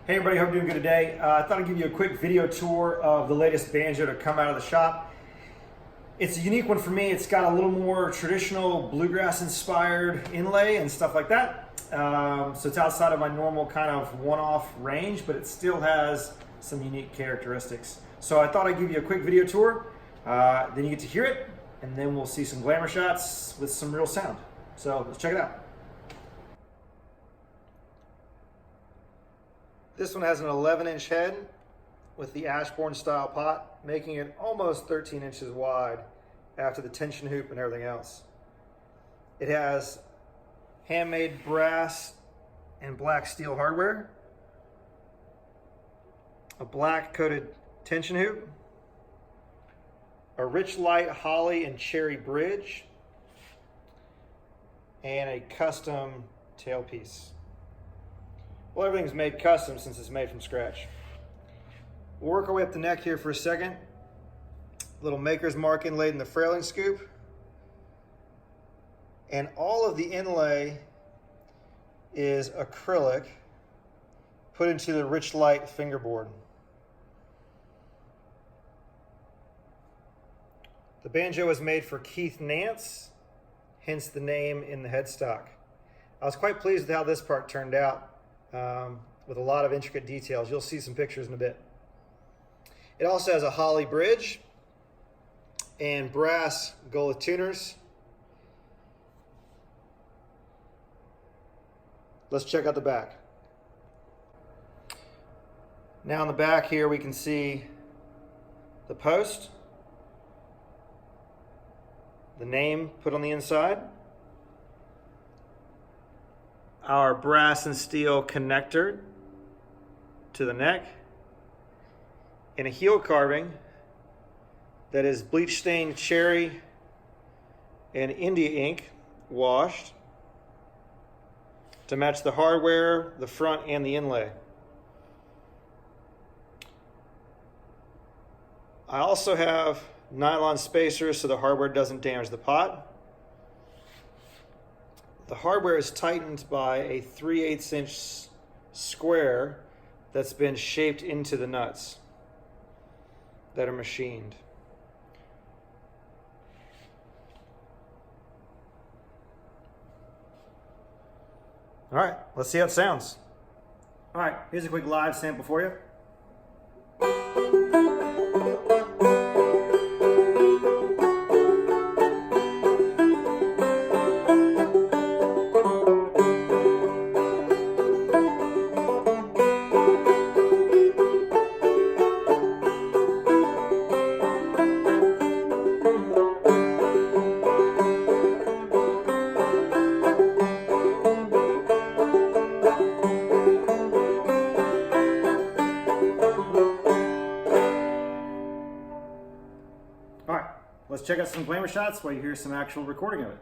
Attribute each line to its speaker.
Speaker 1: Hey everybody, hope you're doing good today. I thought I'd give you a quick video tour of the latest banjo to come out of the shop. It's a unique one for me. It's got a little more traditional bluegrass inspired inlay and stuff like that. So it's outside of my normal kind of one-off range, but it still has some unique characteristics. So I thought I'd give you a quick video tour. Then you get to hear it, and then we'll see some glamour shots with some real sound. So let's check it out. This one has an 11-inch head with the Ashbourne style pot, making it almost 13 inches wide after the tension hoop and everything else. It has handmade brass and black steel hardware, a black coated tension hoop, a richlite holly and cherry bridge, and a custom tailpiece. Well, everything's made custom since it's made from scratch. We'll work our way up the neck here for a second. Little maker's mark inlaid in the frailing scoop. And all of the inlay is acrylic put into the richlite fingerboard. The banjo is made for Keith Nance, hence the name in the headstock. I was quite pleased with how this part turned out. With a lot of intricate details. You'll see some pictures in a bit. It also has a holly bridge and brass gotoh tuners. Let's check out the back. Now on the back here we can see the post, the name put on the inside, our brass and steel connector to the neck, and a heel carving that is bleach stained cherry and India ink washed to match the hardware, the front, and the inlay. I also have nylon spacers so the hardware doesn't damage the pot. The hardware is tightened by a 3/8 inch square that's been shaped into the nuts that are machined. All right, let's see how it sounds. All right, here's a quick live sample for you. All right, let's check out some glamour shots while you hear some actual recording of it.